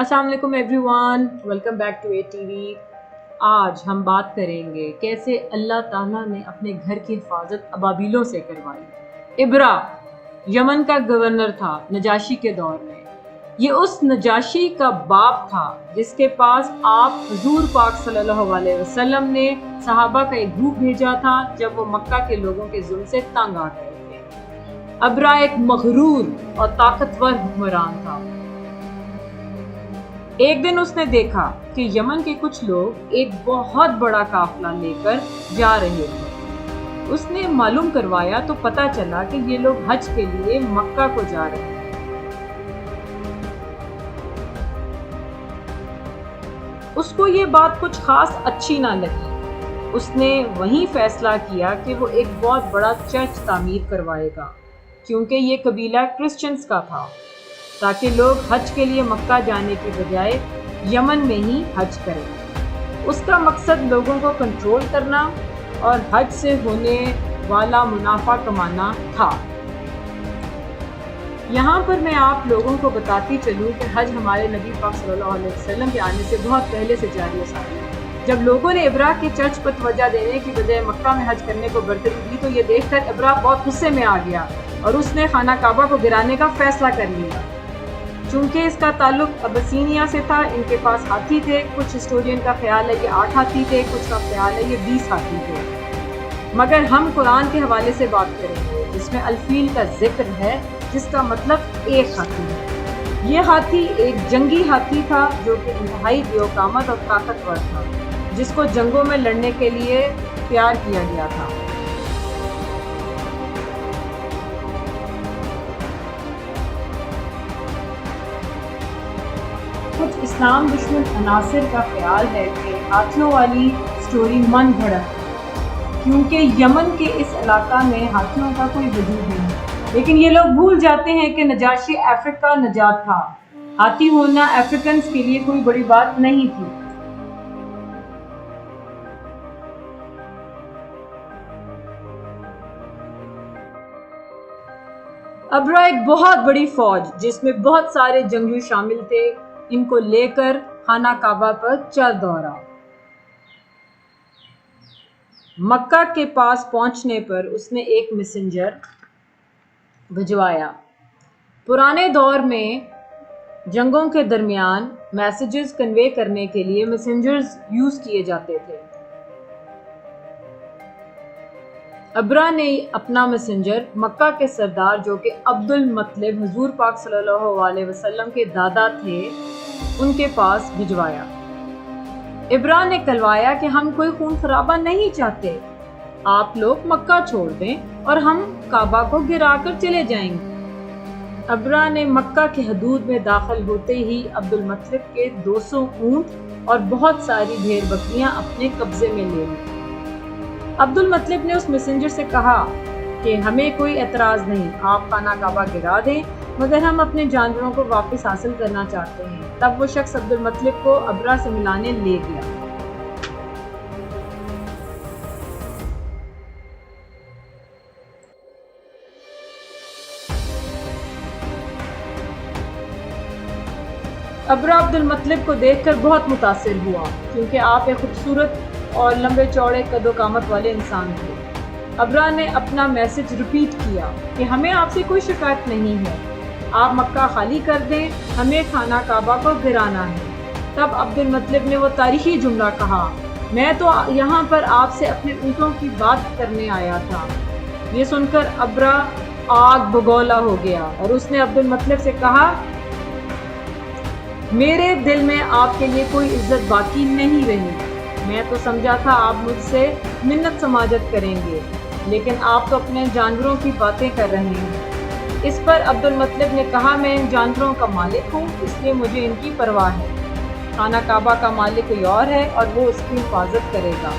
السلام علیکم everyone, welcome back to A T V. آج ہم بات کریں گے کیسے اللہ تعالیٰ نے اپنے گھر کی حفاظت ابابیلوں سے کروائی۔ ابرا یمن کا گورنر تھا نجاشی کے دور میں۔ یہ اس نجاشی کا باپ تھا جس کے پاس آپ حضور پاک صلی اللہ علیہ وسلم نے صحابہ کا ایک گروپ بھیجا تھا جب وہ مکہ کے لوگوں کے ظلم سے تنگ آ گئے تھے۔ ابرا ایک مغرور اور طاقتور حکمران تھا۔ ایک دن اس نے دیکھا کہ یمن کے کچھ لوگ ایک بہت بڑا قافلہ لے کر جا رہے تھے۔ اس نے معلوم کروایا تو پتہ چلا کہ یہ لوگ حج کے لیے مکہ کو جا رہے ہیں۔ اس کو یہ بات کچھ خاص اچھی نہ لگی۔ اس نے وہیں فیصلہ کیا کہ وہ ایک بہت بڑا چرچ تعمیر کروائے گا، کیونکہ یہ قبیلہ کرسچنز کا تھا، تاکہ لوگ حج کے لیے مکہ جانے کی بجائے یمن میں ہی حج کریں۔ اس کا مقصد لوگوں کو کنٹرول کرنا اور حج سے ہونے والا منافع کمانا تھا۔ یہاں پر میں آپ لوگوں کو بتاتی چلوں کہ حج ہمارے نبی پاک صلی اللہ علیہ وسلم کے آنے سے بہت پہلے سے جاری و ساری ہے۔ جب لوگوں نے ابرا کے چرچ پر توجہ دینے کی بجائے مکہ میں حج کرنے کو برتری دی تو یہ دیکھ کر ابرا بہت غصے میں آ گیا اور اس نے خانہ کعبہ کو گرانے کا فیصلہ کر لیا۔ چونکہ اس کا تعلق ابسینیا سے تھا، ان کے پاس ہاتھی تھے۔ کچھ ہسٹورین کا خیال ہے یہ 8 ہاتھی تھے، کچھ کا خیال ہے یہ 20 ہاتھی تھے، مگر ہم قرآن کے حوالے سے بات کریں گے جس میں الفیل کا ذکر ہے، جس کا مطلب ایک ہاتھی ہے۔ یہ ہاتھی ایک جنگی ہاتھی تھا جو کہ انتہائی دیوقامت اور طاقتور تھا، جس کو جنگوں میں لڑنے کے لیے تیار کیا گیا تھا۔ کچھ اسلام دشمن عناصر کا خیال ہے کہ ہاتھیوں والی سٹوری من گھڑت ہے، کیونکہ یمن کے اس علاقہ میں ہاتھیوں کا کوئی وجود نہیں، لیکن یہ لوگ بھول جاتے ہیں کہ نجاشی افریقہ نجات تھا۔ ہاتھی ہونا افریقنز کے لیے کوئی بڑی بات نہیں تھی۔ ابرا ایک بہت بڑی فوج جس میں بہت سارے جنگجو شامل تھے، ان کو لے کر خانہ کعبہ پر چل دوڑا۔ مکہ کے پاس پہنچنے پر اس نے ایک میسنجر بھجوایا۔ پرانے دور میں جنگوں کے درمیان میسیجز کنوے کرنے کے لیے میسنجرز یوز کیے جاتے تھے۔ ابرا نے اپنا میسنجر مکہ کے سردار جو کہ عبد المطلب حضور پاک صلی اللہ علیہ وسلم کے دادا تھے ان کے پاس بھجوایا۔ ابرا نے کہلوایا کہ ہم کوئی خون خرابہ نہیں چاہتے، آپ لوگ مکہ چھوڑ دیں اور ہم کعبہ کو گرا کر چلے جائیں گے۔ ابرا نے مکہ کے حدود میں داخل ہوتے ہی عبد المطلب کے 200 اونٹ اور بہت ساری بھیڑ بکریاں اپنے قبضے میں لے لی۔ عبد المطلب نے اس میسنجر سے کہا کہ ہمیں کوئی اعتراض نہیں، آپ خانہ کعبہ گرا دیں، مگر ہم اپنے جانوروں کو واپس حاصل کرنا چاہتے ہیں۔ تب وہ شخص عبد المطلب کو ابرا سے ملانے لے گیا۔ ابرا عبد المطلب کو دیکھ کر بہت متاثر ہوا، کیونکہ آپ ایک خوبصورت اور لمبے چوڑے قد و قامت والے انسان تھے۔ ابرا نے اپنا میسج ریپیٹ کیا کہ ہمیں آپ سے کوئی شکایت نہیں ہے، آپ مکہ خالی کر دیں، ہمیں خانہ کعبہ کو گرانا ہے۔ تب عبد المطلب نے وہ تاریخی جملہ کہا، میں تو یہاں پر آپ سے اپنے اونٹوں کی بات کرنے آیا تھا۔ یہ سن کر ابرا آگ بگولا ہو گیا اور اس نے عبد المطلب سے کہا، میرے دل میں آپ کے لیے کوئی عزت باقی نہیں رہی، میں تو سمجھا تھا آپ مجھ سے منت سماجت کریں گے، لیکن آپ تو اپنے جانوروں کی باتیں کر رہے ہیں۔ اس پر عبد المطلب نے کہا، میں ان جانوروں کا مالک ہوں، اس لیے مجھے ان کی پرواہ ہے۔ خانہ کعبہ کا مالک کوئی اور ہے اور وہ اس کی حفاظت کرے گا۔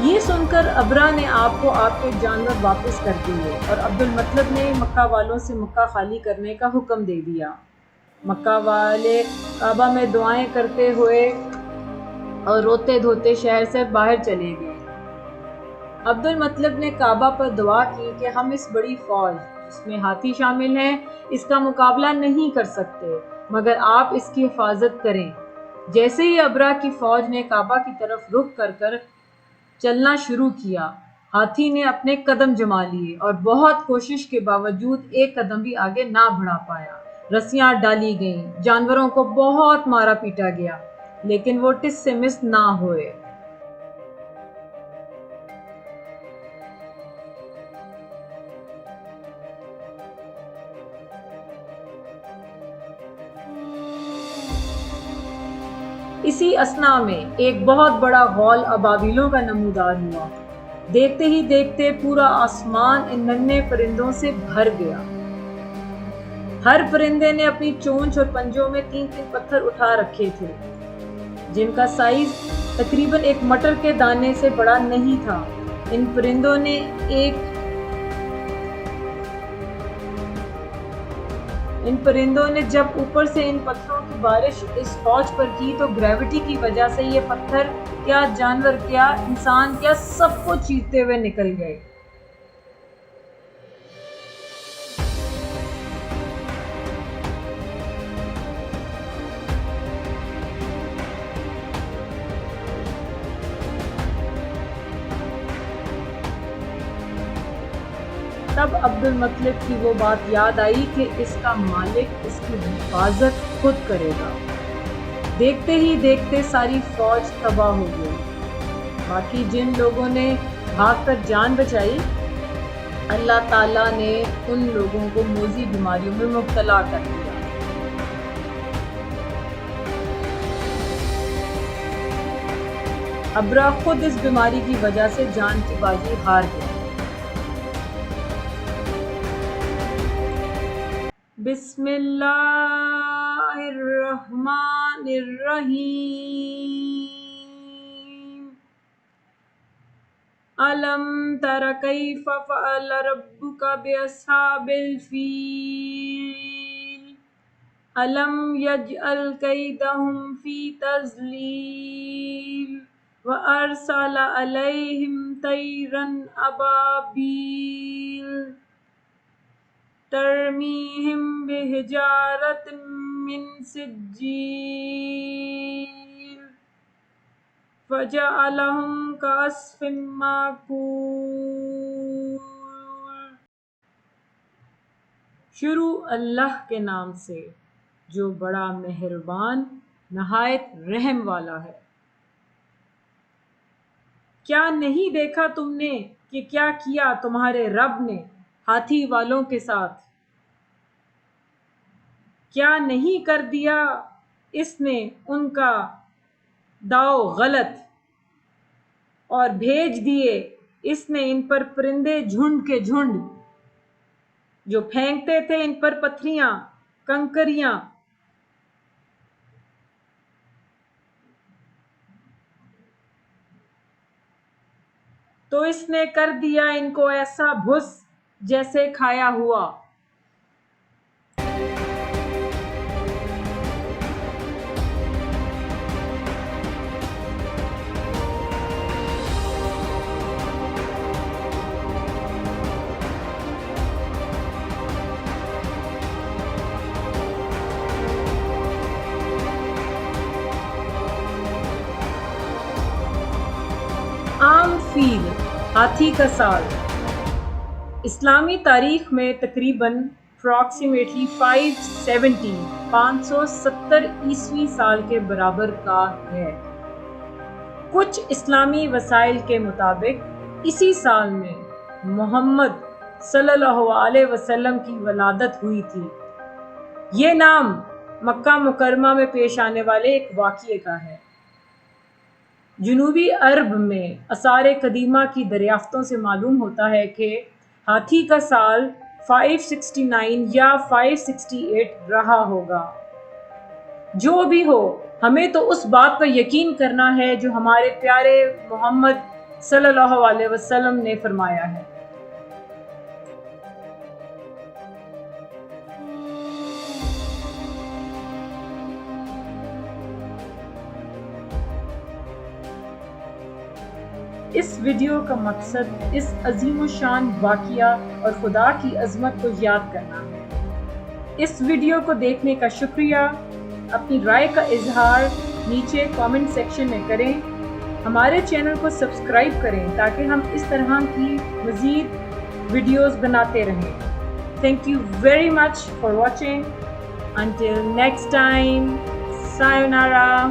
یہ سن کر ابرا نے آپ کو آپ کے جانور واپس کر دیے اور عبد المطلب نے مکہ والوں سے مکہ خالی کرنے کا حکم دے دیا۔ مکہ والے کعبہ میں دعائیں کرتے ہوئے اور روتے دھوتے شہر سے باہر چلے گئے۔ عبد المطلب نے کعبہ پر دعا کی کہ ہم اس بڑی فوج جس میں ہاتھی شامل ہیں اس کا مقابلہ نہیں کر سکتے، مگر آپ اس کی حفاظت کریں۔ جیسے ہی ابرہ کی فوج نے کعبہ کی طرف رخ کر چلنا شروع کیا، ہاتھی نے اپنے قدم جما لیے اور بہت کوشش کے باوجود ایک قدم بھی آگے نہ بڑھا پایا۔ رسیاں ڈالی گئیں، جانوروں کو بہت مارا پیٹا گیا، لیکن وہ ٹس سے مس نہ ہوئے۔ اسی اثنا میں ایک بہت بڑا غول ابابیلوں کا نمودار ہوا۔ دیکھتے ہی دیکھتے پورا آسمان ان ننھے پرندوں سے بھر گیا۔ ہر پرندے نے اپنی چونچ اور پنجوں میں 3 پتھر اٹھا رکھے تھے، جن کا سائز تقریباً ایک مٹر کے دانے سے بڑا نہیں تھا۔ ان پرندوں نے جب اوپر سے ان پتھروں کی بارش اس فوج پر کی تو گریوٹی کی وجہ سے یہ پتھر کیا، جانور کیا، انسان کیا، سب کو چیرتے ہوئے نکل گئے۔ تب عبد المطلب کی وہ بات یاد آئی کہ اس کا مالک اس کی حفاظت خود کرے گا۔ دیکھتے ہی دیکھتے ساری فوج تباہ ہو گئی۔ باقی جن لوگوں نے بھاگ کر جان بچائی، اللہ تعالیٰ نے ان لوگوں کو موذی بیماریوں میں مبتلا کر دیا۔ ابرہ خود اس بیماری کی وجہ سے جان کی بازی ہار گیا۔ بسم اللہ الرحمن الرحیم۔ الم تر کیف فعل ربک باصحاب الفیل الم یجعل کیدہم فی تضلیل وارسل علیہم طیرا ابابیل ترمیہم بحجارۃ من سجیل فجعلہم کعصف مأکول۔ شروع اللہ کے نام سے جو بڑا مہربان نہایت رحم والا ہے۔ کیا نہیں دیکھا تم نے کہ کیا کیا تمہارے رب نے ہاتھی والوں کے ساتھ؟ کیا نہیں کر دیا اس نے ان کا داؤ غلط، اور بھیج دیے اس نے ان پر پرندے جھنڈ کے جھنڈ، جو پھینکتے تھے ان پر پتھریاں، کنکریاں۔ تو اس نے کر دیا ان کو ایسا بھس جیسے کھایا ہوا۔ عام فیل، ہاتھی کا سال، اسلامی تاریخ میں تقریباً اپروکسیمیٹلی 570 عیسوی سال کے برابر کا ہے۔ کچھ اسلامی وسائل کے مطابق اسی سال میں محمد صلی اللہ علیہ وسلم کی ولادت ہوئی تھی۔ یہ نام مکہ مکرمہ میں پیش آنے والے ایک واقعے کا ہے۔ جنوبی عرب میں آثار قدیمہ کی دریافتوں سے معلوم ہوتا ہے کہ ہاتھی کا سال 569 یا 568 رہا ہوگا۔ جو بھی ہو، ہمیں تو اس بات پر یقین کرنا ہے جو ہمارے پیارے محمد صلی اللہ علیہ وسلم نے فرمایا ہے۔ اس ویڈیو کا مقصد اس عظیم الشان واقعہ اور خدا کی عظمت کو یاد کرنا ہے۔ اس ویڈیو کو دیکھنے کا شکریہ۔ اپنی رائے کا اظہار نیچے کامنٹ سیکشن میں کریں۔ ہمارے چینل کو سبسکرائب کریں تاکہ ہم اس طرح کی مزید ویڈیوز بناتے رہیں۔ Thank you very much for watching. Until next time, sayonara.